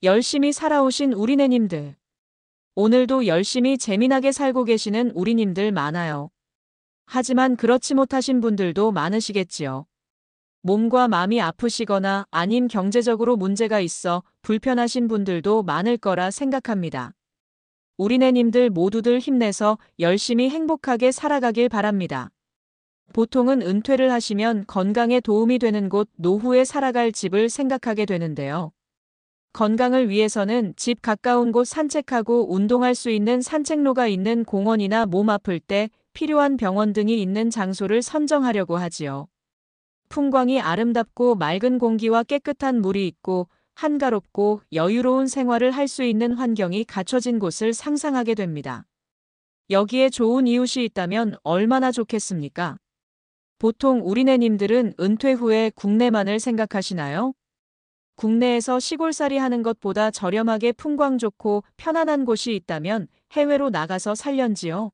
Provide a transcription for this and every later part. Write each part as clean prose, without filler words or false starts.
열심히 살아오신 우리네님들. 오늘도 열심히 재미나게 살고 계시는 우리님들 많아요. 하지만 그렇지 못하신 분들도 많으시겠지요. 몸과 마음이 아프시거나 아님 경제적으로 문제가 있어 불편하신 분들도 많을 거라 생각합니다. 우리네님들 모두들 힘내서 열심히 행복하게 살아가길 바랍니다. 보통은 은퇴를 하시면 건강에 도움이 되는 곳, 노후에 살아갈 집을 생각하게 되는데요. 건강을 위해서는 집 가까운 곳 산책하고 운동할 수 있는 산책로가 있는 공원이나 몸 아플 때 필요한 병원 등이 있는 장소를 선정하려고 하지요. 풍광이 아름답고 맑은 공기와 깨끗한 물이 있고 한가롭고 여유로운 생활을 할 수 있는 환경이 갖춰진 곳을 상상하게 됩니다. 여기에 좋은 이웃이 있다면 얼마나 좋겠습니까? 보통 우리네님들은 은퇴 후에 국내만을 생각하시나요? 국내에서 시골살이 하는 것보다 저렴하게 풍광 좋고 편안한 곳이 있다면 해외로 나가서 살련지요.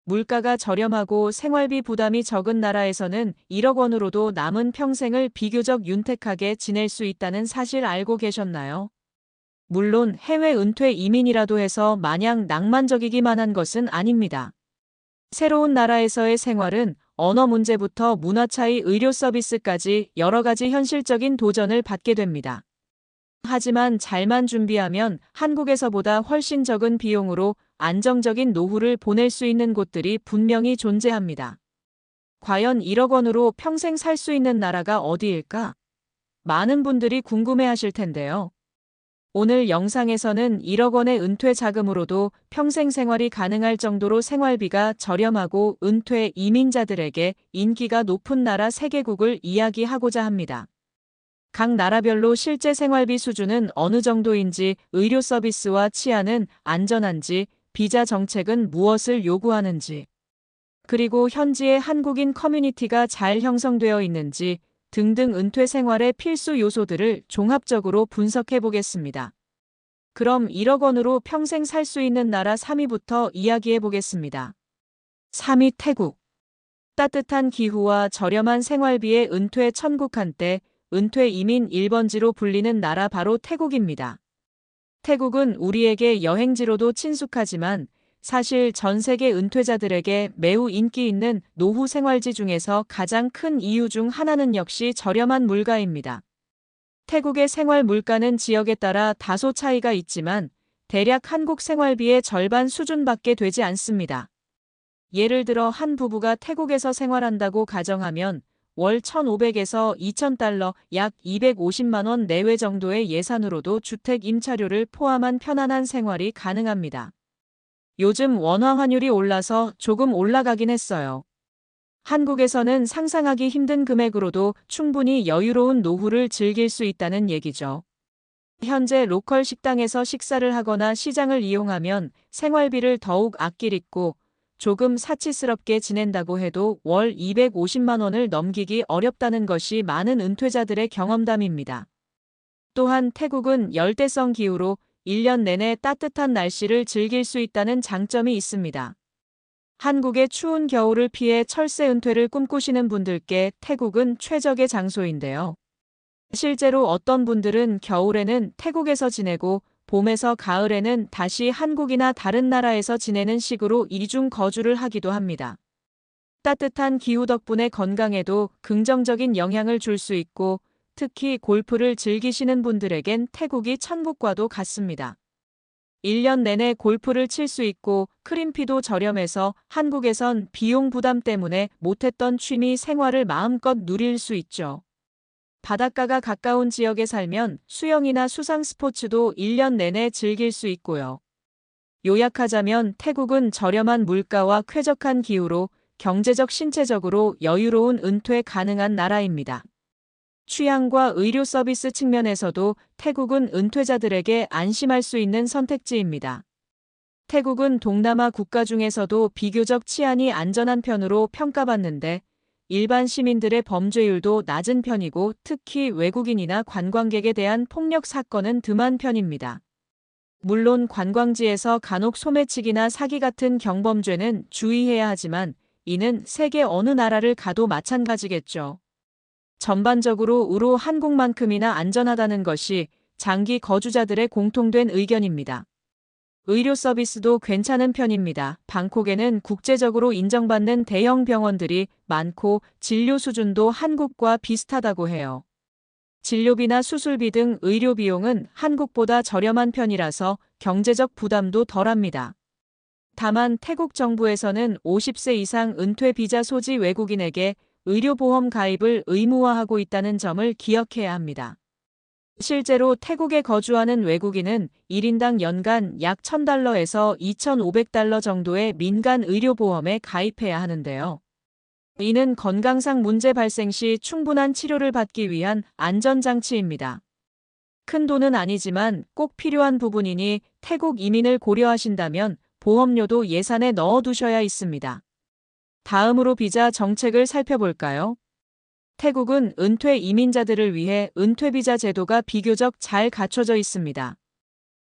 물가가 저렴하고 생활비 부담이 적은 나라에서는 1억 원으로도 남은 평생을 비교적 윤택하게 지낼 수 있다는 사실 알고 계셨나요? 물론 해외 은퇴 이민이라도 해서 마냥 낭만적이기만 한 것은 아닙니다. 새로운 나라에서의 생활은 언어 문제부터 문화 차이, 의료 서비스까지 여러 가지 현실적인 도전을 받게 됩니다. 하지만 잘만 준비하면 한국에서보다 훨씬 적은 비용으로 안정적인 노후를 보낼 수 있는 곳들이 분명히 존재합니다. 과연 1억 원으로 평생 살 수 있는 나라가 어디일까? 많은 분들이 궁금해하실 텐데요. 오늘 영상에서는 1억 원의 은퇴 자금으로도 평생 생활이 가능할 정도로 생활비가 저렴하고 은퇴 이민자들에게 인기가 높은 나라 3개국을 이야기하고자 합니다. 각 나라별로 실제 생활비 수준은 어느 정도인지, 의료 서비스와 치안은 안전한지, 비자 정책은 무엇을 요구하는지, 그리고 현지의 한국인 커뮤니티가 잘 형성되어 있는지 등등 은퇴 생활의 필수 요소들을 종합적으로 분석해 보겠습니다. 그럼 1억 원으로 평생 살 수 있는 나라 3위부터 이야기해 보겠습니다. 3위 태국. 따뜻한 기후와 저렴한 생활비의 은퇴 천국, 한때 은퇴 이민 1번지로 불리는 나라 바로 태국입니다. 태국은 우리에게 여행지로도 친숙하지만 사실 전 세계 은퇴자들에게 매우 인기 있는 노후 생활지 중에서 가장 큰 이유 중 하나는 역시 저렴한 물가입니다. 태국의 생활 물가는 지역에 따라 다소 차이가 있지만 대략 한국 생활비의 절반 수준밖에 되지 않습니다. 예를 들어 한 부부가 태국에서 생활한다고 가정하면 월 1,500에서 2,000달러, 약 250만 원 내외 정도의 예산으로도 주택 임차료를 포함한 편안한 생활이 가능합니다. 요즘 원화 환율이 올라서 조금 올라가긴 했어요. 한국에서는 상상하기 힘든 금액으로도 충분히 여유로운 노후를 즐길 수 있다는 얘기죠. 현재 로컬 식당에서 식사를 하거나 시장을 이용하면 생활비를 더욱 아낄 있고 조금 사치스럽게 지낸다고 해도 월 250만 원을 넘기기 어렵다는 것이 많은 은퇴자들의 경험담입니다. 또한 태국은 열대성 기후로 1년 내내 따뜻한 날씨를 즐길 수 있다는 장점이 있습니다. 한국의 추운 겨울을 피해 철새 은퇴를 꿈꾸시는 분들께 태국은 최적의 장소인데요. 실제로 어떤 분들은 겨울에는 태국에서 지내고 봄에서 가을에는 다시 한국이나 다른 나라에서 지내는 식으로 이중 거주를 하기도 합니다. 따뜻한 기후 덕분에 건강에도 긍정적인 영향을 줄 수 있고 특히 골프를 즐기시는 분들에겐 태국이 천국과도 같습니다. 1년 내내 골프를 칠 수 있고 크림피도 저렴해서 한국에선 비용 부담 때문에 못했던 취미 생활을 마음껏 누릴 수 있죠. 바닷가가 가까운 지역에 살면 수영이나 수상 스포츠도 1년 내내 즐길 수 있고요. 요약하자면 태국은 저렴한 물가와 쾌적한 기후로 경제적, 신체적으로 여유로운 은퇴 가능한 나라입니다. 취향과 의료 서비스 측면에서도 태국은 은퇴자들에게 안심할 수 있는 선택지입니다. 태국은 동남아 국가 중에서도 비교적 치안이 안전한 편으로 평가받는데 일반 시민들의 범죄율도 낮은 편이고 특히 외국인이나 관광객에 대한 폭력 사건은 듬한 편입니다. 물론 관광지에서 간혹 소매치기나 사기 같은 경범죄는 주의해야 하지만 이는 세계 어느 나라를 가도 마찬가지겠죠. 전반적으로 우로 한국만큼이나 안전하다는 것이 장기 거주자들의 공통된 의견입니다. 의료 서비스도 괜찮은 편입니다. 방콕에는 국제적으로 인정받는 대형 병원들이 많고 진료 수준도 한국과 비슷하다고 해요. 진료비나 수술비 등 의료 비용은 한국보다 저렴한 편이라서 경제적 부담도 덜합니다. 다만 태국 정부에서는 50세 이상 은퇴 비자 소지 외국인에게 의료보험 가입을 의무화하고 있다는 점을 기억해야 합니다. 실제로 태국에 거주하는 외국인은 1인당 연간 약 $1,000에서 $2,500 정도의 민간 의료보험에 가입해야 하는데요. 이는 건강상 문제 발생 시 충분한 치료를 받기 위한 안전장치입니다. 큰 돈은 아니지만 꼭 필요한 부분이니 태국 이민을 고려하신다면 보험료도 예산에 넣어두셔야 있습니다. 다음으로 비자 정책을 살펴볼까요? 태국은 은퇴 이민자들을 위해 은퇴비자 제도가 비교적 잘 갖춰져 있습니다.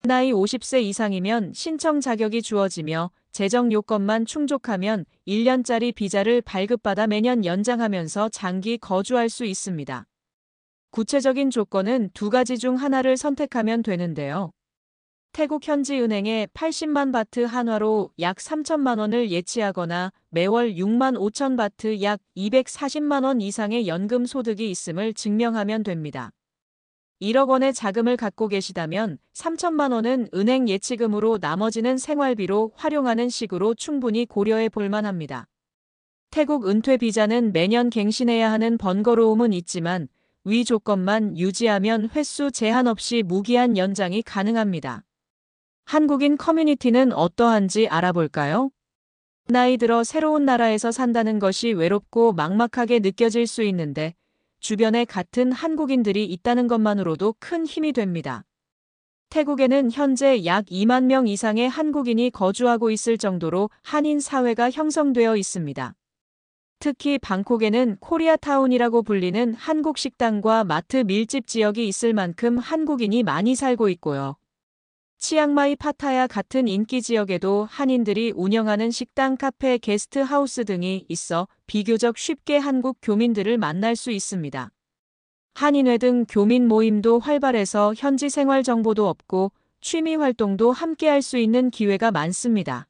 나이 50세 이상이면 신청 자격이 주어지며 재정 요건만 충족하면 1년짜리 비자를 발급받아 매년 연장하면서 장기 거주할 수 있습니다. 구체적인 조건은 두 가지 중 하나를 선택하면 되는데요. 태국 현지 은행에 80만 바트 한화로 약 3천만 원을 예치하거나 매월 6만 5천 바트 약 240만 원 이상의 연금 소득이 있음을 증명하면 됩니다. 1억 원의 자금을 갖고 계시다면 3천만 원은 은행 예치금으로 나머지는 생활비로 활용하는 식으로 충분히 고려해 볼 만합니다. 태국 은퇴 비자는 매년 갱신해야 하는 번거로움은 있지만 위 조건만 유지하면 횟수 제한 없이 무기한 연장이 가능합니다. 한국인 커뮤니티는 어떠한지 알아볼까요? 나이 들어 새로운 나라에서 산다는 것이 외롭고 막막하게 느껴질 수 있는데 주변에 같은 한국인들이 있다는 것만으로도 큰 힘이 됩니다. 태국에는 현재 약 2만 명 이상의 한국인이 거주하고 있을 정도로 한인 사회가 형성되어 있습니다. 특히 방콕에는 코리아타운이라고 불리는 한국 식당과 마트 밀집 지역이 있을 만큼 한국인이 많이 살고 있고요. 치앙마이 파타야 같은 인기 지역에도 한인들이 운영하는 식당, 카페, 게스트하우스 등이 있어 비교적 쉽게 한국 교민들을 만날 수 있습니다. 한인회 등 교민 모임도 활발해서 현지 생활 정보도 얻고 취미 활동도 함께 할 수 있는 기회가 많습니다.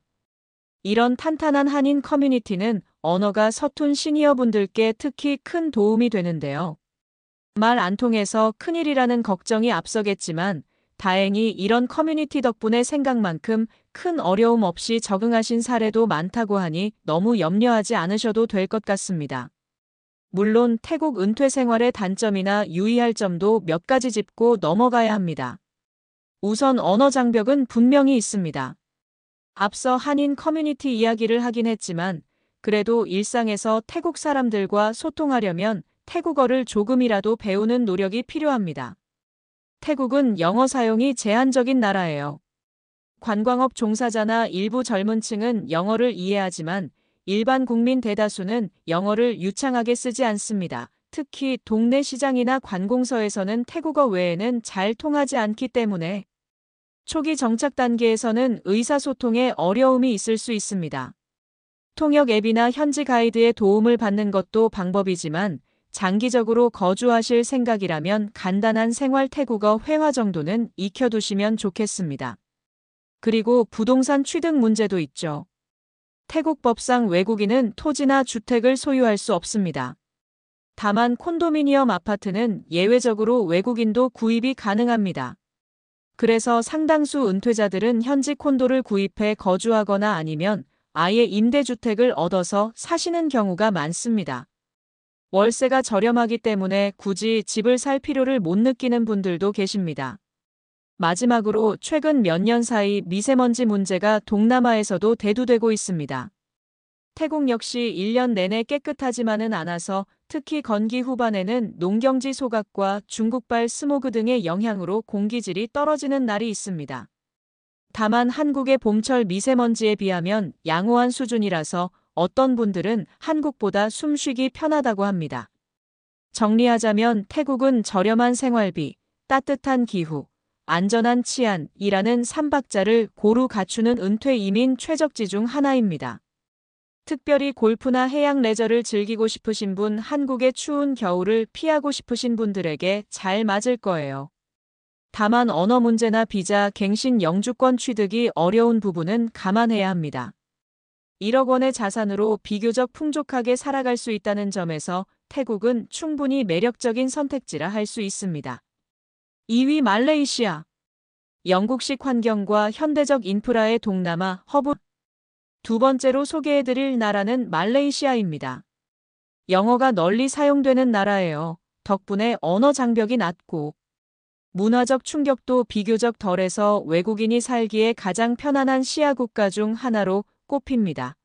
이런 탄탄한 한인 커뮤니티는 언어가 서툰 시니어분들께 특히 큰 도움이 되는데요. 말 안 통해서 큰일이라는 걱정이 앞서겠지만 다행히 이런 커뮤니티 덕분에 생각만큼 큰 어려움 없이 적응하신 사례도 많다고 하니 너무 염려하지 않으셔도 될 것 같습니다. 물론 태국 은퇴 생활의 단점이나 유의할 점도 몇 가지 짚고 넘어가야 합니다. 우선 언어 장벽은 분명히 있습니다. 앞서 한인 커뮤니티 이야기를 하긴 했지만 그래도 일상에서 태국 사람들과 소통하려면 태국어를 조금이라도 배우는 노력이 필요합니다. 태국은 영어 사용이 제한적인 나라예요. 관광업 종사자나 일부 젊은 층은 영어를 이해하지만 일반 국민 대다수는 영어를 유창하게 쓰지 않습니다. 특히 동네 시장이나 관공서에서는 태국어 외에는 잘 통하지 않기 때문에 초기 정착 단계에서는 의사소통에 어려움이 있을 수 있습니다. 통역 앱이나 현지 가이드의 도움을 받는 것도 방법이지만 장기적으로 거주하실 생각이라면 간단한 생활 태국어 회화 정도는 익혀두시면 좋겠습니다. 그리고 부동산 취득 문제도 있죠. 태국 법상 외국인은 토지나 주택을 소유할 수 없습니다. 다만 콘도미니엄 아파트는 예외적으로 외국인도 구입이 가능합니다. 그래서 상당수 은퇴자들은 현지 콘도를 구입해 거주하거나 아니면 아예 임대주택을 얻어서 사시는 경우가 많습니다. 월세가 저렴하기 때문에 굳이 집을 살 필요를 못 느끼는 분들도 계십니다. 마지막으로 최근 몇 년 사이 미세먼지 문제가 동남아에서도 대두되고 있습니다. 태국 역시 1년 내내 깨끗하지만은 않아서 특히 건기 후반에는 농경지 소각과 중국발 스모그 등의 영향으로 공기질이 떨어지는 날이 있습니다. 다만 한국의 봄철 미세먼지에 비하면 양호한 수준이라서 어떤 분들은 한국보다 숨쉬기 편하다고 합니다. 정리하자면 태국은 저렴한 생활비, 따뜻한 기후, 안전한 치안이라는 3박자를 고루 갖추는 은퇴 이민 최적지 중 하나입니다. 특별히 골프나 해양 레저를 즐기고 싶으신 분, 한국의 추운 겨울을 피하고 싶으신 분들에게 잘 맞을 거예요. 다만 언어 문제나 비자, 갱신 영주권 취득이 어려운 부분은 감안해야 합니다. 1억 원의 자산으로 비교적 풍족하게 살아갈 수 있다는 점에서 태국은 충분히 매력적인 선택지라 할 수 있습니다. 2위 말레이시아. 영국식 환경과 현대적 인프라의 동남아 허브. 두 번째로 소개해드릴 나라는 말레이시아입니다. 영어가 널리 사용되는 나라예요. 덕분에 언어 장벽이 낮고 문화적 충격도 비교적 덜해서 외국인이 살기에 가장 편안한 시아 국가 중 하나로 꼽힙니다.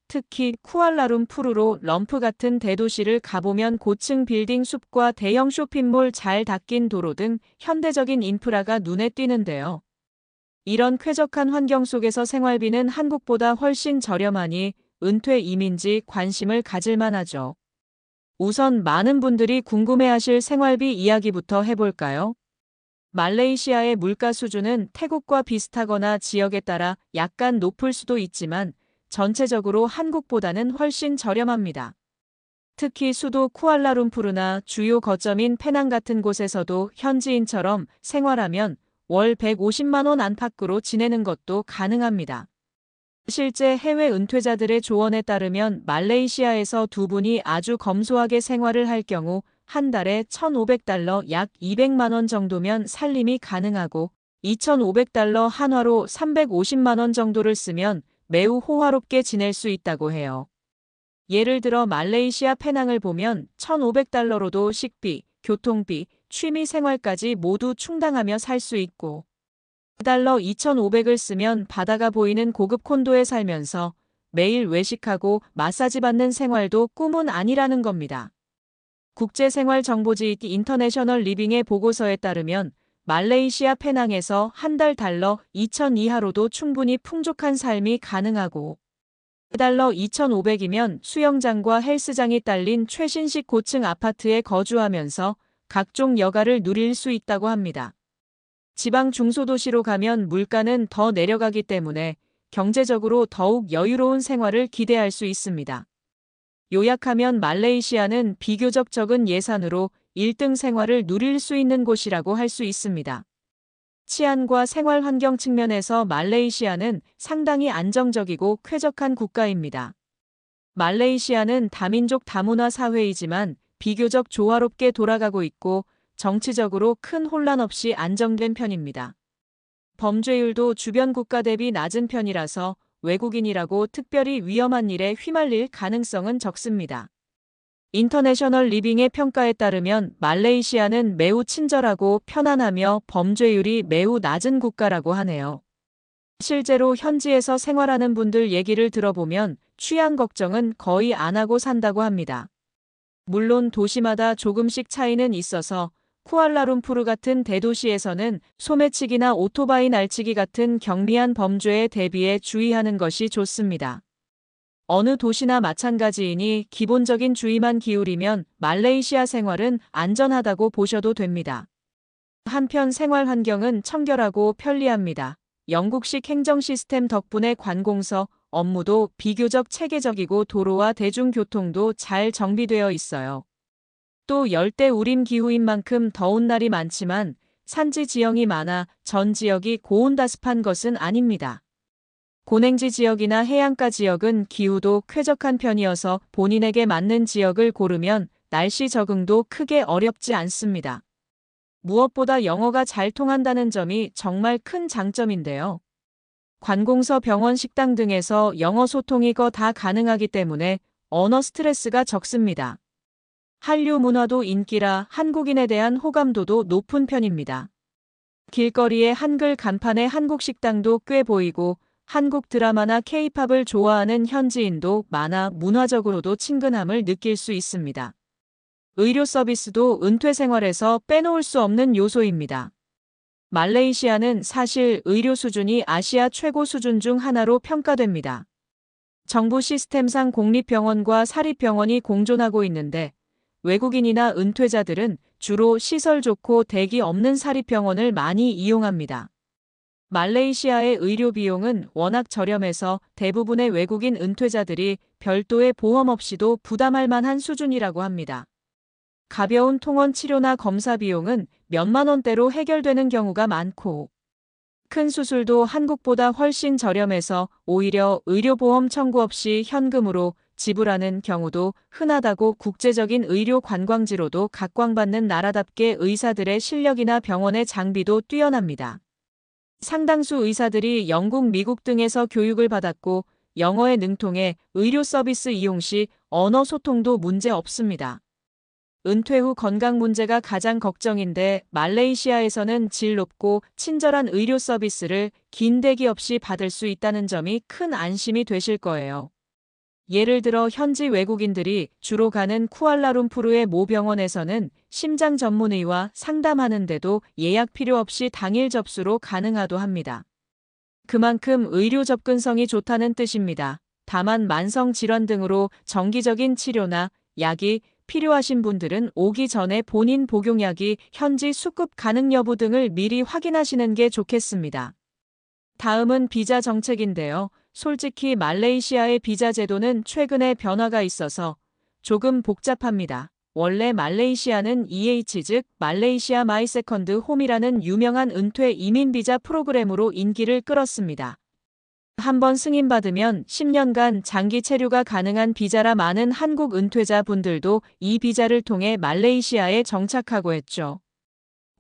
특히 쿠알라룸푸르로 럼프 같은 대도시를 가보면 고층 빌딩 숲과 대형 쇼핑몰, 잘 닦인 도로 등 현대적인 인프라가 눈에 띄는데요. 이런 쾌적한 환경 속에서 생활비는 한국보다 훨씬 저렴하니 은퇴 이민지 관심을 가질 만하죠. 우선 많은 분들이 궁금해하실 생활비 이야기부터 해볼까요? 말레이시아의 물가 수준은 태국과 비슷하거나 지역에 따라 약간 높을 수도 있지만 전체적으로 한국보다는 훨씬 저렴합니다. 특히 수도 쿠알라룸푸르나 주요 거점인 페낭 같은 곳에서도 현지인처럼 생활하면 월 150만 원 안팎으로 지내는 것도 가능합니다. 실제 해외 은퇴자들의 조언에 따르면 말레이시아에서 두 분이 아주 검소하게 생활을 할 경우 한 달에 1,500달러 약 200만 원 정도면 살림이 가능하고 2,500달러 한화로 350만 원 정도를 쓰면 매우 호화롭게 지낼 수 있다고 해요. 예를 들어 말레이시아 페낭을 보면 1,500달러로도 식비, 교통비, 취미 생활까지 모두 충당하며 살 수 있고 달러 2,500을 쓰면 바다가 보이는 고급 콘도에 살면서 매일 외식하고 마사지 받는 생활도 꿈은 아니라는 겁니다. 국제생활정보지 인터내셔널 리빙의 보고서에 따르면 말레이시아 페낭에서 한 달 달러 2,000 이하로도 충분히 풍족한 삶이 가능하고 달러 2,500이면 수영장과 헬스장이 딸린 최신식 고층 아파트에 거주하면서 각종 여가를 누릴 수 있다고 합니다. 지방 중소도시로 가면 물가는 더 내려가기 때문에 경제적으로 더욱 여유로운 생활을 기대할 수 있습니다. 요약하면 말레이시아는 비교적 적은 예산으로 1등 생활을 누릴 수 있는 곳이라고 할 수 있습니다. 치안과 생활 환경 측면에서 말레이시아는 상당히 안정적이고 쾌적한 국가입니다. 말레이시아는 다민족 다문화 사회이지만 비교적 조화롭게 돌아가고 있고 정치적으로 큰 혼란 없이 안정된 편입니다. 범죄율도 주변 국가 대비 낮은 편이라서 외국인이라고 특별히 위험한 일에 휘말릴 가능성은 적습니다. 인터내셔널 리빙의 평가에 따르면 말레이시아는 매우 친절하고 편안하며 범죄율이 매우 낮은 국가라고 하네요. 실제로 현지에서 생활하는 분들 얘기를 들어보면 취향 걱정은 거의 안 하고 산다고 합니다. 물론 도시마다 조금씩 차이는 있어서 쿠알라룸푸르 같은 대도시에서는 소매치기나 오토바이 날치기 같은 경미한 범죄에 대비해 주의하는 것이 좋습니다. 어느 도시나 마찬가지이니 기본적인 주의만 기울이면 말레이시아 생활은 안전하다고 보셔도 됩니다. 한편 생활 환경은 청결하고 편리합니다. 영국식 행정 시스템 덕분에 관공서, 업무도 비교적 체계적이고 도로와 대중교통도 잘 정비되어 있어요. 또 열대 우림 기후인 만큼 더운 날이 많지만 산지 지형이 많아 전 지역이 고온다습한 것은 아닙니다. 고냉지 지역이나 해안가 지역은 기후도 쾌적한 편이어서 본인에게 맞는 지역을 고르면 날씨 적응도 크게 어렵지 않습니다. 무엇보다 영어가 잘 통한다는 점이 정말 큰 장점인데요. 관공서, 병원, 식당 등에서 영어 소통이 다 가능하기 때문에 언어 스트레스가 적습니다. 한류 문화도 인기라 한국인에 대한 호감도도 높은 편입니다. 길거리에 한글 간판의 한국 식당도 꽤 보이고 한국 드라마나 K-팝을 좋아하는 현지인도 많아 문화적으로도 친근함을 느낄 수 있습니다. 의료 서비스도 은퇴 생활에서 빼놓을 수 없는 요소입니다. 말레이시아는 사실 의료 수준이 아시아 최고 수준 중 하나로 평가됩니다. 정부 시스템상 공립병원과 사립병원이 공존하고 있는데 외국인이나 은퇴자들은 주로 시설 좋고 대기 없는 사립병원을 많이 이용합니다. 말레이시아의 의료 비용은 워낙 저렴해서 대부분의 외국인 은퇴자들이 별도의 보험 없이도 부담할 만한 수준이라고 합니다. 가벼운 통원 치료나 검사 비용은 몇만 원대로 해결되는 경우가 많고, 큰 수술도 한국보다 훨씬 저렴해서 오히려 의료보험 청구 없이 현금으로 지불하는 경우도 흔하다고 국제적인 의료 관광지로도 각광받는 나라답게 의사들의 실력이나 병원의 장비도 뛰어납니다. 상당수 의사들이 영국, 미국 등에서 교육을 받았고 영어에 능통해 의료 서비스 이용 시 언어 소통도 문제 없습니다. 은퇴 후 건강 문제가 가장 걱정인데 말레이시아에서는 질 높고 친절한 의료 서비스를 긴 대기 없이 받을 수 있다는 점이 큰 안심이 되실 거예요. 예를 들어 현지 외국인들이 주로 가는 쿠알라룸푸르의 모 병원에서는 심장 전문의와 상담하는데도 예약 필요 없이 당일 접수로 가능하도 합니다. 그만큼 의료 접근성이 좋다는 뜻입니다. 다만 만성 질환 등으로 정기적인 치료나 약이 필요하신 분들은 오기 전에 본인 복용약이 현지 수급 가능 여부 등을 미리 확인하시는 게 좋겠습니다. 다음은 비자 정책인데요. 솔직히 말레이시아의 비자 제도는 최근에 변화가 있어서 조금 복잡합니다. 원래 말레이시아는 EH 즉 말레이시아 마이 세컨드 홈이라는 유명한 은퇴 이민 비자 프로그램으로 인기를 끌었습니다. 한번 승인받으면 10년간 장기 체류가 가능한 비자라 많은 한국 은퇴자 분들도 이 비자를 통해 말레이시아에 정착하고 했죠.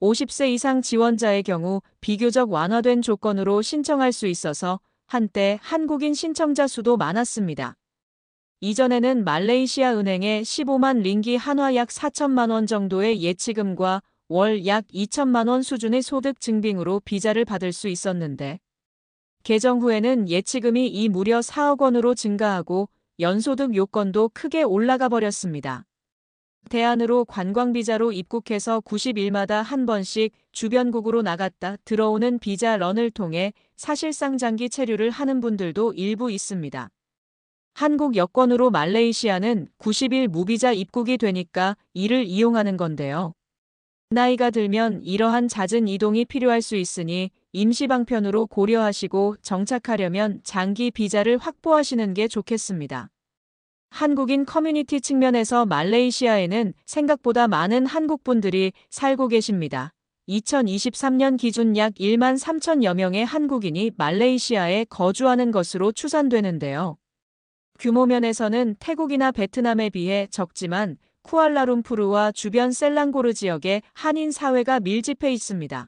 50세 이상 지원자의 경우 비교적 완화된 조건으로 신청할 수 있어서 한때 한국인 신청자 수도 많았습니다. 이전에는 말레이시아 은행에 15만 링기 한화 약 4천만 원 정도의 예치금과 월 약 2천만 원 수준의 소득 증빙으로 비자를 받을 수 있었는데 개정 후에는 예치금이 이 무려 4억 원으로 증가하고 연소득 요건도 크게 올라가 버렸습니다. 대안으로 관광비자로 입국해서 90일마다 한 번씩 주변국으로 나갔다 들어오는 비자 런을 통해 사실상 장기 체류를 하는 분들도 일부 있습니다. 한국 여권으로 말레이시아는 90일 무비자 입국이 되니까 이를 이용하는 건데요. 나이가 들면 이러한 잦은 이동이 필요할 수 있으니 임시 방편으로 고려하시고 정착하려면 장기 비자를 확보하시는 게 좋겠습니다. 한국인 커뮤니티 측면에서 말레이시아에는 생각보다 많은 한국분들이 살고 계십니다. 2023년 기준 약 1만 3천여 명의 한국인이 말레이시아에 거주하는 것으로 추산되는데요. 규모 면에서는 태국이나 베트남에 비해 적지만 쿠알라룸푸르와 주변 셀랑고르 지역에 한인 사회가 밀집해 있습니다.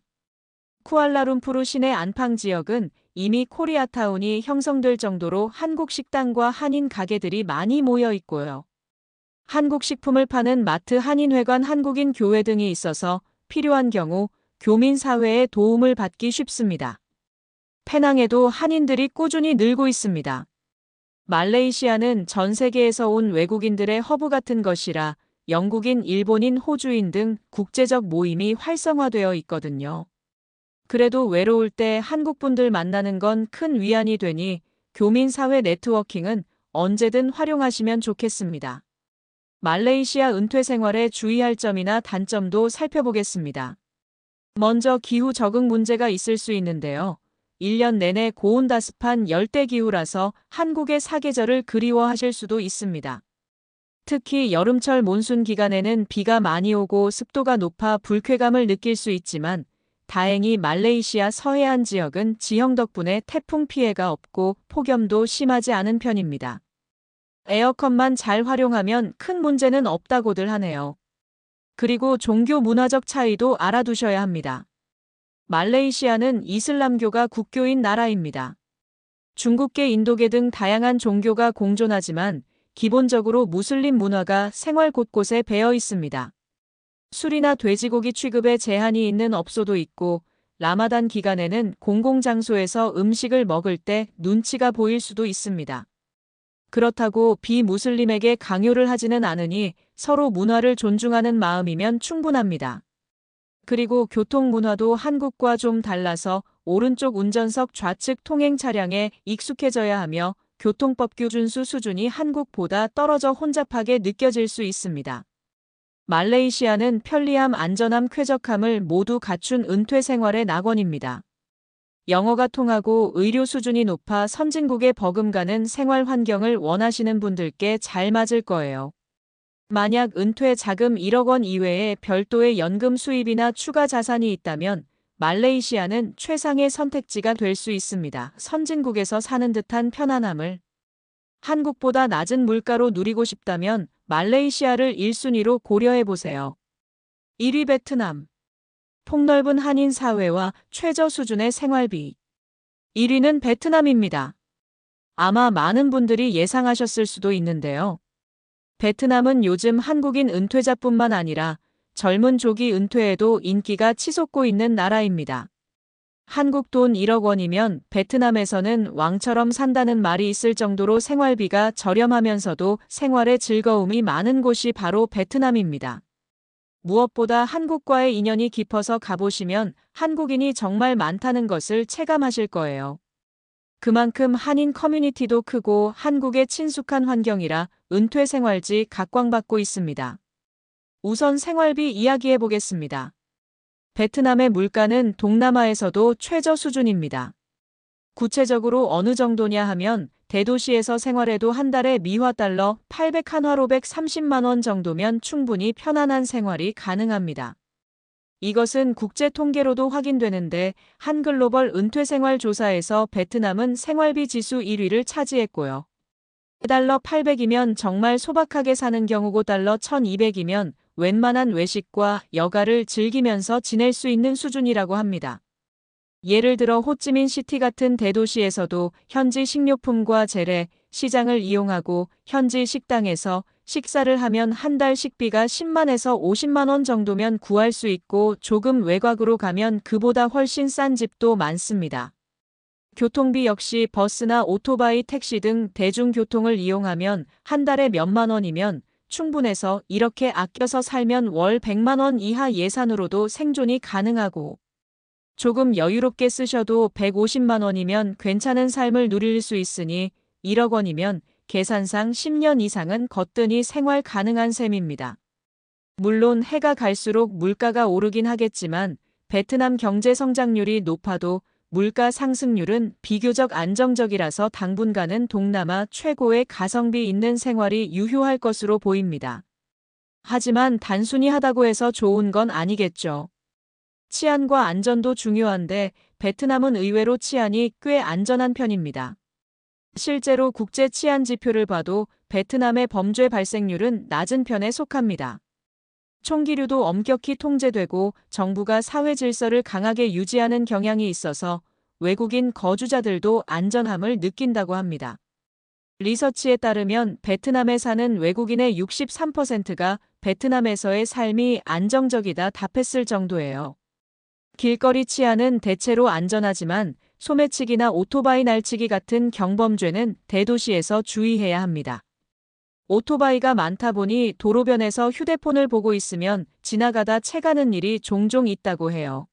쿠알라룸푸르 시내 안팡 지역은 이미 코리아타운이 형성될 정도로 한국 식당과 한인 가게들이 많이 모여 있고요. 한국 식품을 파는 마트, 한인회관, 한국인 교회 등이 있어서 필요한 경우 교민 사회의 도움을 받기 쉽습니다. 페낭에도 한인들이 꾸준히 늘고 있습니다. 말레이시아는 전 세계에서 온 외국인들의 허브 같은 것이라 영국인, 일본인, 호주인 등 국제적 모임이 활성화되어 있거든요. 그래도 외로울 때 한국분들 만나는 건 큰 위안이 되니 교민사회 네트워킹은 언제든 활용하시면 좋겠습니다. 말레이시아 은퇴 생활에 주의할 점이나 단점도 살펴보겠습니다. 먼저 기후 적응 문제가 있을 수 있는데요. 1년 내내 고온다습한 열대기후라서 한국의 사계절을 그리워하실 수도 있습니다. 특히 여름철 몬순 기간에는 비가 많이 오고 습도가 높아 불쾌감을 느낄 수 있지만 다행히 말레이시아 서해안 지역은 지형 덕분에 태풍 피해가 없고 폭염도 심하지 않은 편입니다. 에어컨만 잘 활용하면 큰 문제는 없다고들 하네요. 그리고 종교 문화적 차이도 알아두셔야 합니다. 말레이시아는 이슬람교가 국교인 나라입니다. 중국계, 인도계 등 다양한 종교가 공존하지만 기본적으로 무슬림 문화가 생활 곳곳에 배어 있습니다. 술이나 돼지고기 취급에 제한이 있는 업소도 있고 라마단 기간에는 공공장소에서 음식을 먹을 때 눈치가 보일 수도 있습니다. 그렇다고 비무슬림에게 강요를 하지는 않으니 서로 문화를 존중하는 마음이면 충분합니다. 그리고 교통 문화도 한국과 좀 달라서 오른쪽 운전석 좌측 통행 차량에 익숙해져야 하며 교통법규 준수 수준이 한국보다 떨어져 혼잡하게 느껴질 수 있습니다. 말레이시아는 편리함, 안전함, 쾌적함을 모두 갖춘 은퇴 생활의 낙원입니다. 영어가 통하고 의료 수준이 높아 선진국에 버금가는 생활 환경을 원하시는 분들께 잘 맞을 거예요. 만약 은퇴 자금 1억 원 이외에 별도의 연금 수입이나 추가 자산이 있다면 말레이시아는 최상의 선택지가 될 수 있습니다. 선진국에서 사는 듯한 편안함을 한국보다 낮은 물가로 누리고 싶다면 말레이시아를 1순위로 고려해 보세요. 1위 베트남. 폭넓은 한인 사회와 최저 수준의 생활비. 1위는 베트남입니다. 아마 많은 분들이 예상하셨을 수도 있는데요. 베트남은 요즘 한국인 은퇴자뿐만 아니라 젊은 조기 은퇴에도 인기가 치솟고 있는 나라입니다. 한국 돈 1억 원이면 베트남에서는 왕처럼 산다는 말이 있을 정도로 생활비가 저렴하면서도 생활의 즐거움이 많은 곳이 바로 베트남입니다. 무엇보다 한국과의 인연이 깊어서 가보시면 한국인이 정말 많다는 것을 체감하실 거예요. 그만큼 한인 커뮤니티도 크고 한국에 친숙한 환경이라 은퇴 생활지 각광받고 있습니다. 우선 생활비 이야기해 보겠습니다. 베트남의 물가는 동남아에서도 최저 수준입니다. 구체적으로 어느 정도냐 하면 대도시에서 생활해도 한 달에 미화 달러 800한화로 130만 원 정도면 충분히 편안한 생활이 가능합니다. 이것은 국제 통계로도 확인되는데 한 글로벌 은퇴생활 조사에서 베트남은 생활비 지수 1위를 차지했고요. 달러 800이면 정말 소박하게 사는 경우고 달러 1200이면 웬만한 외식과 여가를 즐기면서 지낼 수 있는 수준이라고 합니다. 예를 들어 호찌민시티 같은 대도시에서도 현지 식료품과 재래, 시장을 이용하고 현지 식당에서 식사를 하면 한 달 식비가 10만에서 50만 원 정도면 구할 수 있고 조금 외곽으로 가면 그보다 훨씬 싼 집도 많습니다. 교통비 역시 버스나 오토바이, 택시 등 대중교통을 이용하면 한 달에 몇만 원이면 충분해서 이렇게 아껴서 살면 월 100만 원 이하 예산으로도 생존이 가능하고 조금 여유롭게 쓰셔도 150만 원이면 괜찮은 삶을 누릴 수 있으니 1억 원이면 계산상 10년 이상은 거뜬히 생활 가능한 셈입니다. 물론 해가 갈수록 물가가 오르긴 하겠지만 베트남 경제 성장률이 높아도 물가 상승률은 비교적 안정적이라서 당분간은 동남아 최고의 가성비 있는 생활이 유효할 것으로 보입니다. 하지만 단순히 하다고 해서 좋은 건 아니겠죠. 치안과 안전도 중요한데 베트남은 의외로 치안이 꽤 안전한 편입니다. 실제로 국제 치안 지표를 봐도 베트남의 범죄 발생률은 낮은 편에 속합니다. 총기류도 엄격히 통제되고 정부가 사회 질서를 강하게 유지하는 경향이 있어서 외국인 거주자들도 안전함을 느낀다고 합니다. 리서치에 따르면 베트남에 사는 외국인의 63%가 베트남에서의 삶이 안정적이다 답했을 정도예요. 길거리 치안은 대체로 안전하지만 소매치기나 오토바이 날치기 같은 경범죄는 대도시에서 주의해야 합니다. 오토바이가 많다 보니 도로변에서 휴대폰을 보고 있으면 지나가다 채가는 일이 종종 있다고 해요.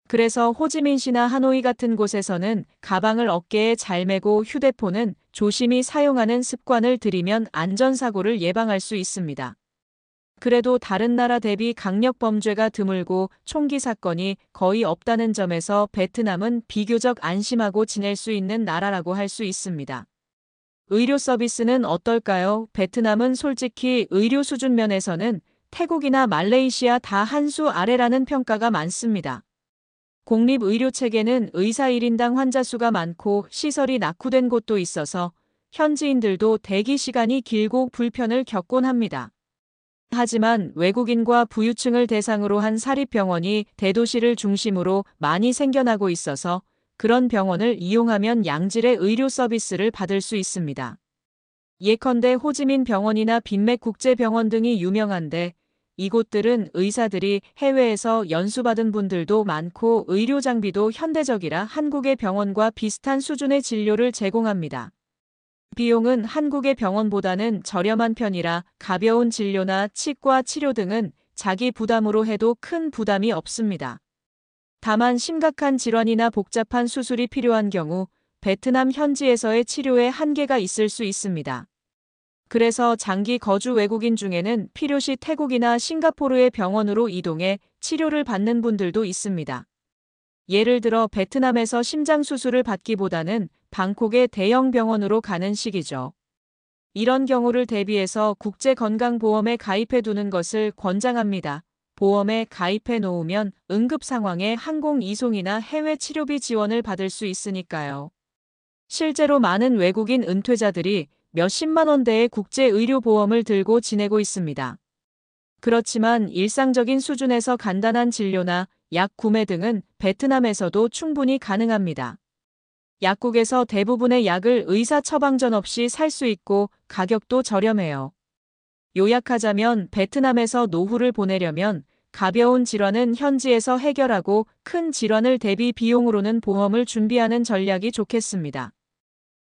그래서 호지민시나 하노이 같은 곳에서는 가방을 어깨에 잘 메고 휴대폰은 조심히 사용하는 습관을 들이면 안전사고를 예방할 수 있습니다. 그래도 다른 나라 대비 강력 범죄가 드물고 총기 사건이 거의 없다는 점에서 베트남은 비교적 안심하고 지낼 수 있는 나라라고 할 수 있습니다. 의료 서비스는 어떨까요? 베트남은 솔직히 의료 수준 면에서는 태국이나 말레이시아 다 한 수 아래라는 평가가 많습니다. 공립의료체계는 의사 1인당 환자 수가 많고 시설이 낙후된 곳도 있어서 현지인들도 대기 시간이 길고 불편을 겪곤 합니다. 하지만 외국인과 부유층을 대상으로 한 사립병원이 대도시를 중심으로 많이 생겨나고 있어서 그런 병원을 이용하면 양질의 의료 서비스를 받을 수 있습니다. 예컨대 호지민 병원이나 빈맥국제병원 등이 유명한데 이곳들은 의사들이 해외에서 연수받은 분들도 많고 의료 장비도 현대적이라 한국의 병원과 비슷한 수준의 진료를 제공합니다. 비용은 한국의 병원보다는 저렴한 편이라 가벼운 진료나 치과 치료 등은 자기 부담으로 해도 큰 부담이 없습니다. 다만 심각한 질환이나 복잡한 수술이 필요한 경우 베트남 현지에서의 치료에 한계가 있을 수 있습니다. 그래서 장기 거주 외국인 중에는 필요시 태국이나 싱가포르의 병원으로 이동해 치료를 받는 분들도 있습니다. 예를 들어 베트남에서 심장 수술을 받기보다는 방콕의 대형 병원으로 가는 식이죠. 이런 경우를 대비해서 국제건강보험에 가입해 두는 것을 권장합니다. 보험에 가입해 놓으면 응급 상황에 항공 이송이나 해외 치료비 지원을 받을 수 있으니까요. 실제로 많은 외국인 은퇴자들이 몇십만 원대의 국제의료보험을 들고 지내고 있습니다. 그렇지만 일상적인 수준에서 간단한 진료나 약 구매 등은 베트남에서도 충분히 가능합니다. 약국에서 대부분의 약을 의사 처방 전 없이 살 수 있고 가격도 저렴해요. 요약하자면 베트남에서 노후를 보내려면 가벼운 질환은 현지에서 해결하고 큰 질환을 대비 비용으로는 보험을 준비하는 전략이 좋겠습니다.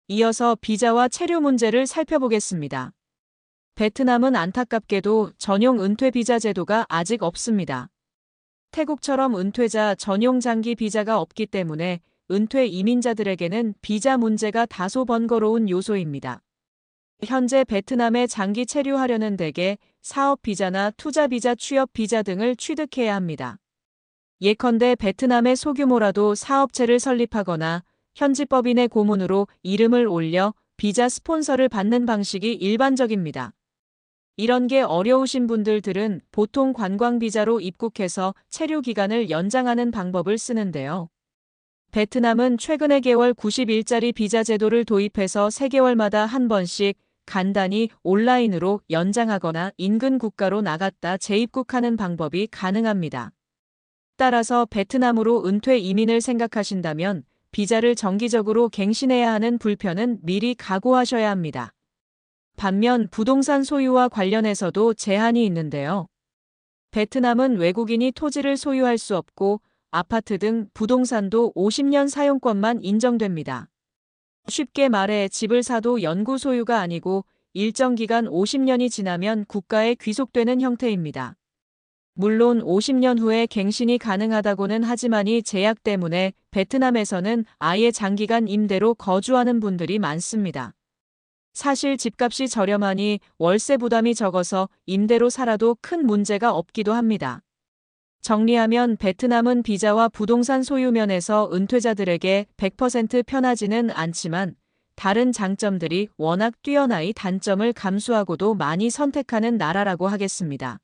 이어서 비자와 체류 문제를 살펴보겠습니다. 베트남은 안타깝게도 전용 은퇴 비자 제도가 아직 없습니다. 태국처럼 은퇴자 전용 장기 비자가 없기 때문에 은퇴 이민자들에게는 비자 문제가 다소 번거로운 요소입니다. 현재 베트남에 장기 체류하려는 대개 사업 비자나 투자 비자, 취업 비자 등을 취득해야 합니다. 예컨대 베트남의 소규모라도 사업체를 설립하거나 현지 법인의 고문으로 이름을 올려 비자 스폰서를 받는 방식이 일반적입니다. 이런 게 어려우신 분들은 보통 관광 비자로 입국해서 체류 기간을 연장하는 방법을 쓰는데요. 베트남은 최근에 개월 90일짜리 비자 제도를 도입해서 3개월마다 한 번씩 간단히 온라인으로 연장하거나 인근 국가로 나갔다 재입국하는 방법이 가능합니다. 따라서 베트남으로 은퇴 이민을 생각하신다면 비자를 정기적으로 갱신해야 하는 불편은 미리 각오하셔야 합니다. 반면 부동산 소유와 관련해서도 제한이 있는데요. 베트남은 외국인이 토지를 소유할 수 없고 아파트 등 부동산도 50년 사용권만 인정됩니다. 쉽게 말해 집을 사도 영구 소유가 아니고 일정 기간 50년이 지나면 국가에 귀속되는 형태입니다. 물론 50년 후에 갱신이 가능하다고는 하지만이 제약 때문에 베트남에서는 아예 장기간 임대로 거주하는 분들이 많습니다. 사실 집값이 저렴하니 월세 부담이 적어서 임대로 살아도 큰 문제가 없기도 합니다. 정리하면 베트남은 비자와 부동산 소유 면에서 은퇴자들에게 100% 편하지는 않지만 다른 장점들이 워낙 뛰어나이 단점을 감수하고도 많이 선택하는 나라라고 하겠습니다.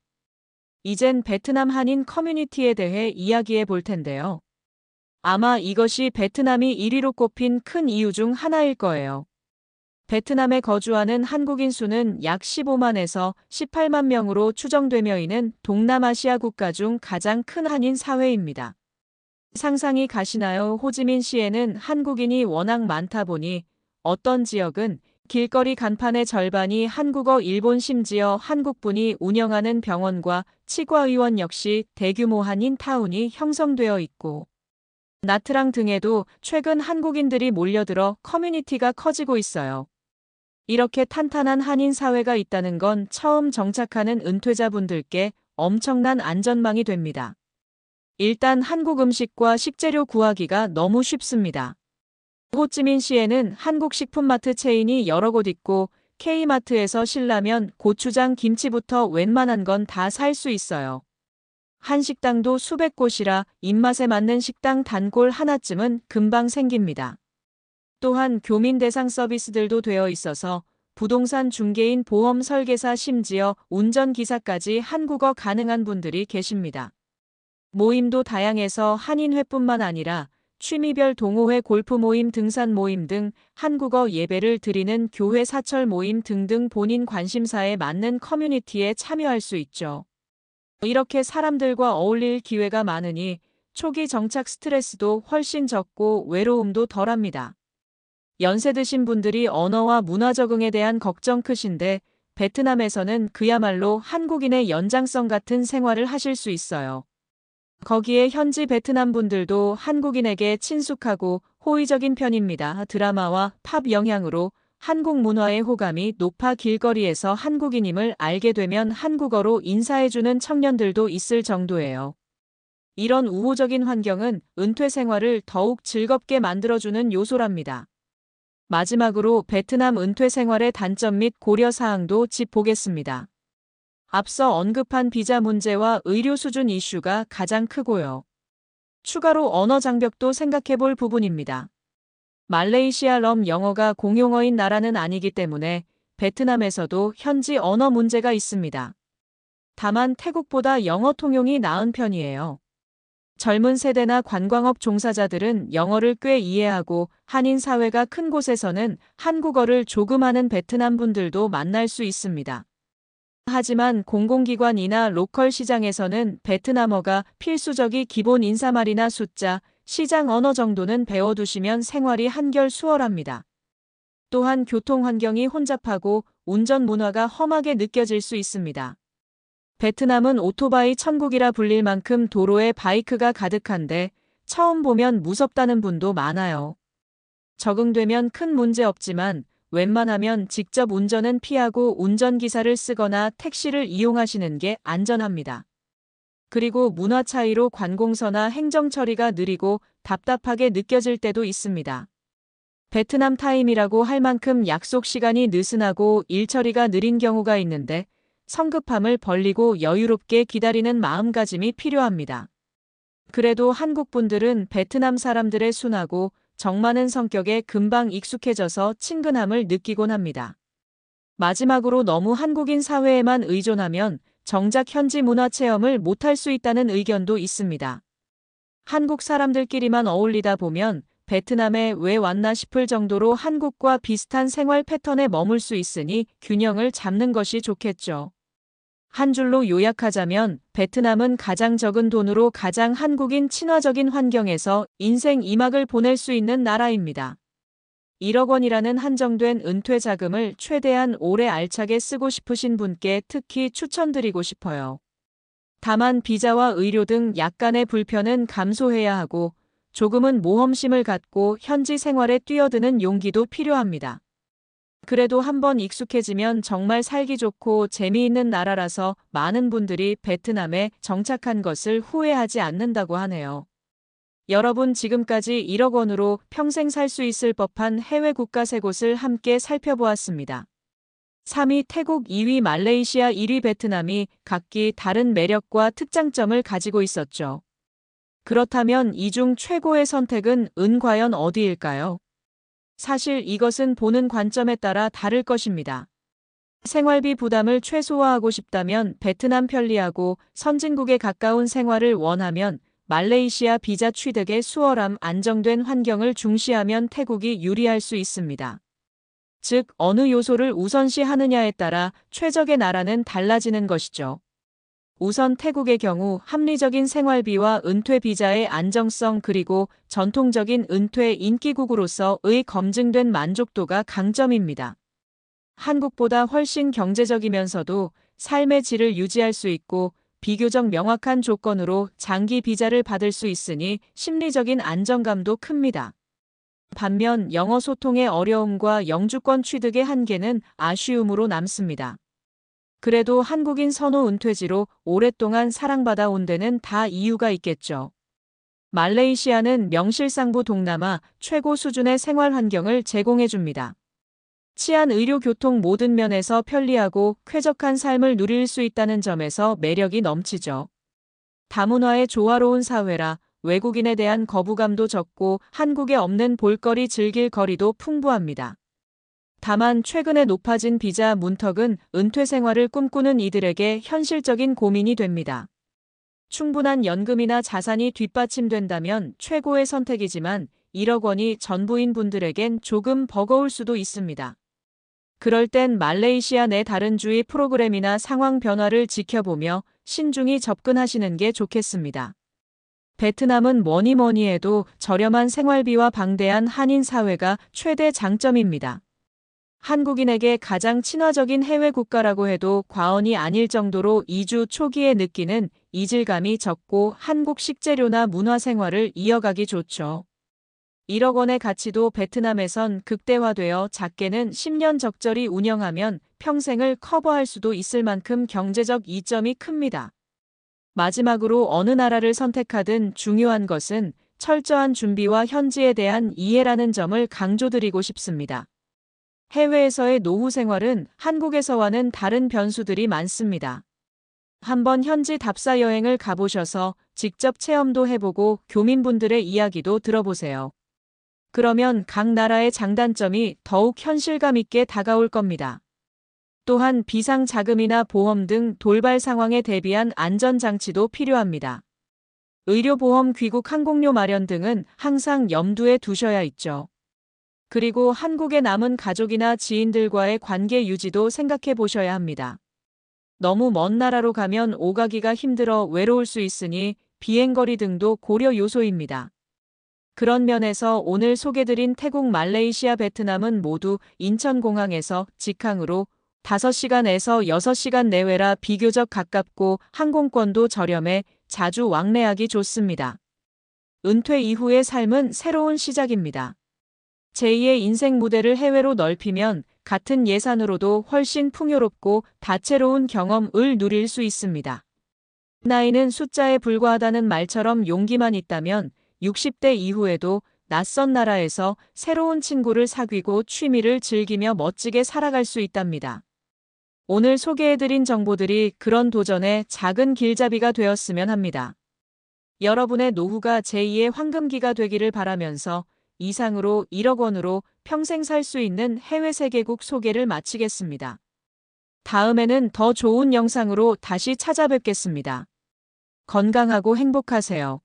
이젠 베트남 한인 커뮤니티에 대해 이야기해 볼 텐데요. 아마 이것이 베트남이 1위로 꼽힌 큰 이유 중 하나일 거예요. 베트남에 거주하는 한국인 수는 약 15만에서 18만 명으로 추정되며 이는 동남아시아 국가 중 가장 큰 한인 사회입니다. 상상이 가시나요? 호지민시에는 한국인이 워낙 많다 보니 어떤 지역은 길거리 간판의 절반이 한국어, 일본, 심지어 한국분이 운영하는 병원과 치과의원 역시 대규모 한인 타운이 형성되어 있고 나트랑 등에도 최근 한국인들이 몰려들어 커뮤니티가 커지고 있어요. 이렇게 탄탄한 한인 사회가 있다는 건 처음 정착하는 은퇴자분들께 엄청난 안전망이 됩니다. 일단 한국 음식과 식재료 구하기가 너무 쉽습니다. 호찌민시에는 한국 식품마트 체인이 여러 곳 있고 K마트에서 신라면, 고추장, 김치부터 웬만한 건 다 살 수 있어요. 한식당도 수백 곳이라 입맛에 맞는 식당 단골 하나쯤은 금방 생깁니다. 또한 교민 대상 서비스들도 되어 있어서 부동산 중개인, 보험 설계사, 심지어 운전기사까지 한국어 가능한 분들이 계십니다. 모임도 다양해서 한인회뿐만 아니라 취미별 동호회, 골프 모임, 등산 모임 등 한국어 예배를 드리는 교회, 사철 모임 등등 본인 관심사에 맞는 커뮤니티에 참여할 수 있죠. 이렇게 사람들과 어울릴 기회가 많으니 초기 정착 스트레스도 훨씬 적고 외로움도 덜합니다. 연세 드신 분들이 언어와 문화 적응에 대한 걱정 크신데 베트남에서는 그야말로 한국인의 연장성 같은 생활을 하실 수 있어요. 거기에 현지 베트남 분들도 한국인에게 친숙하고 호의적인 편입니다. 드라마와 팝 영향으로 한국 문화의 호감이 높아 길거리에서 한국인임을 알게 되면 한국어로 인사해주는 청년들도 있을 정도예요. 이런 우호적인 환경은 은퇴 생활을 더욱 즐겁게 만들어주는 요소랍니다. 마지막으로 베트남 은퇴 생활의 단점 및 고려사항도 짚보겠습니다. 앞서 언급한 비자 문제와 의료 수준 이슈가 가장 크고요. 추가로 언어 장벽도 생각해볼 부분입니다. 말레이시아 럼 영어가 공용어인 나라는 아니기 때문에 베트남에서도 현지 언어 문제가 있습니다. 다만 태국보다 영어 통용이 나은 편이에요. 젊은 세대나 관광업 종사자들은 영어를 꽤 이해하고 한인 사회가 큰 곳에서는 한국어를 조금 하는 베트남 분들도 만날 수 있습니다. 하지만 공공기관이나 로컬 시장에서는 베트남어가 필수적이 기본 인사말이나 숫자, 시장 언어 정도는 배워두시면 생활이 한결 수월합니다. 또한 교통 환경이 혼잡하고 운전 문화가 험하게 느껴질 수 있습니다. 베트남은 오토바이 천국이라 불릴 만큼 도로에 바이크가 가득한데 처음 보면 무섭다는 분도 많아요. 적응되면 큰 문제 없지만 웬만하면 직접 운전은 피하고 운전기사를 쓰거나 택시를 이용하시는 게 안전합니다. 그리고 문화 차이로 관공서나 행정 처리가 느리고 답답하게 느껴질 때도 있습니다. 베트남 타임이라고 할 만큼 약속 시간이 느슨하고 일 처리가 느린 경우가 있는데 성급함을 벌리고 여유롭게 기다리는 마음가짐이 필요합니다. 그래도 한국 분들은 베트남 사람들의 순하고 정 많은 성격에 금방 익숙해져서 친근함을 느끼곤 합니다. 마지막으로 너무 한국인 사회에만 의존하면 정작 현지 문화 체험을 못할 수 있다는 의견도 있습니다. 한국 사람들끼리만 어울리다 보면 베트남에 왜 왔나 싶을 정도로 한국과 비슷한 생활 패턴에 머물 수 있으니 균형을 잡는 것이 좋겠죠. 한 줄로 요약하자면 베트남은 가장 적은 돈으로 가장 한국인 친화적인 환경에서 인생 2막을 보낼 수 있는 나라입니다. 1억 원이라는 한정된 은퇴 자금을 최대한 오래 알차게 쓰고 싶으신 분께 특히 추천드리고 싶어요. 다만 비자와 의료 등 약간의 불편은 감소해야 하고 조금은 모험심을 갖고 현지 생활에 뛰어드는 용기도 필요합니다. 그래도 한번 익숙해지면 정말 살기 좋고 재미있는 나라라서 많은 분들이 베트남에 정착한 것을 후회하지 않는다고 하네요. 여러분 지금까지 1억 원으로 평생 살 수 있을 법한 해외 국가 3곳을 함께 살펴보았습니다. 3위 태국, 2위 말레이시아, 1위 베트남이 각기 다른 매력과 특장점을 가지고 있었죠. 그렇다면 이 중 최고의 선택은 과연 어디일까요? 사실 이것은 보는 관점에 따라 다를 것입니다. 생활비 부담을 최소화하고 싶다면 베트남 편리하고 선진국에 가까운 생활을 원하면 말레이시아 비자 취득의 수월함 안정된 환경을 중시하면 태국이 유리할 수 있습니다. 즉 어느 요소를 우선시하느냐에 따라 최적의 나라는 달라지는 것이죠. 우선 태국의 경우 합리적인 생활비와 은퇴 비자의 안정성 그리고 전통적인 은퇴 인기국으로서의 검증된 만족도가 강점입니다. 한국보다 훨씬 경제적이면서도 삶의 질을 유지할 수 있고 비교적 명확한 조건으로 장기 비자를 받을 수 있으니 심리적인 안정감도 큽니다. 반면 영어 소통의 어려움과 영주권 취득의 한계는 아쉬움으로 남습니다. 그래도 한국인 선호 은퇴지로 오랫동안 사랑받아 온 데는 다 이유가 있겠죠. 말레이시아는 명실상부 동남아 최고 수준의 생활 환경을 제공해줍니다. 치안, 의료, 교통 모든 면에서 편리하고 쾌적한 삶을 누릴 수 있다는 점에서 매력이 넘치죠. 다문화의 조화로운 사회라 외국인에 대한 거부감도 적고 한국에 없는 볼거리 즐길 거리도 풍부합니다. 다만 최근에 높아진 비자 문턱은 은퇴 생활을 꿈꾸는 이들에게 현실적인 고민이 됩니다. 충분한 연금이나 자산이 뒷받침된다면 최고의 선택이지만 1억 원이 전부인 분들에겐 조금 버거울 수도 있습니다. 그럴 땐 말레이시아 내 다른 주의 프로그램이나 상황 변화를 지켜보며 신중히 접근하시는 게 좋겠습니다. 베트남은 뭐니 해도 저렴한 생활비와 방대한 한인 사회가 최대 장점입니다. 한국인에게 가장 친화적인 해외 국가라고 해도 과언이 아닐 정도로 이주 초기에 느끼는 이질감이 적고 한국 식재료나 문화 생활을 이어가기 좋죠. 1억 원의 가치도 베트남에선 극대화되어 작게는 10년 적절히 운영하면 평생을 커버할 수도 있을 만큼 경제적 이점이 큽니다. 마지막으로 어느 나라를 선택하든 중요한 것은 철저한 준비와 현지에 대한 이해라는 점을 강조드리고 싶습니다. 해외에서의 노후 생활은 한국에서와는 다른 변수들이 많습니다. 한번 현지 답사 여행을 가보셔서 직접 체험도 해보고 교민분들의 이야기도 들어보세요. 그러면 각 나라의 장단점이 더욱 현실감 있게 다가올 겁니다. 또한 비상자금이나 보험 등 돌발 상황에 대비한 안전장치도 필요합니다. 의료보험, 귀국 항공료 마련 등은 항상 염두에 두셔야 있죠. 그리고 한국에 남은 가족이나 지인들과의 관계 유지도 생각해 보셔야 합니다. 너무 먼 나라로 가면 오가기가 힘들어 외로울 수 있으니 비행거리 등도 고려 요소입니다. 그런 면에서 오늘 소개드린 태국, 말레이시아, 베트남은 모두 인천공항에서 직항으로 5시간에서 6시간 내외라 비교적 가깝고 항공권도 저렴해 자주 왕래하기 좋습니다. 은퇴 이후의 삶은 새로운 시작입니다. 제2의 인생 무대를 해외로 넓히면 같은 예산으로도 훨씬 풍요롭고 다채로운 경험을 누릴 수 있습니다. 나이는 숫자에 불과하다는 말처럼 용기만 있다면 60대 이후에도 낯선 나라에서 새로운 친구를 사귀고 취미를 즐기며 멋지게 살아갈 수 있답니다. 오늘 소개해드린 정보들이 그런 도전의 작은 길잡이가 되었으면 합니다. 여러분의 노후가 제2의 황금기가 되기를 바라면서 이상으로 1억 원으로 평생 살 수 있는 해외 세계국 소개를 마치겠습니다. 다음에는 더 좋은 영상으로 다시 찾아뵙겠습니다. 건강하고 행복하세요.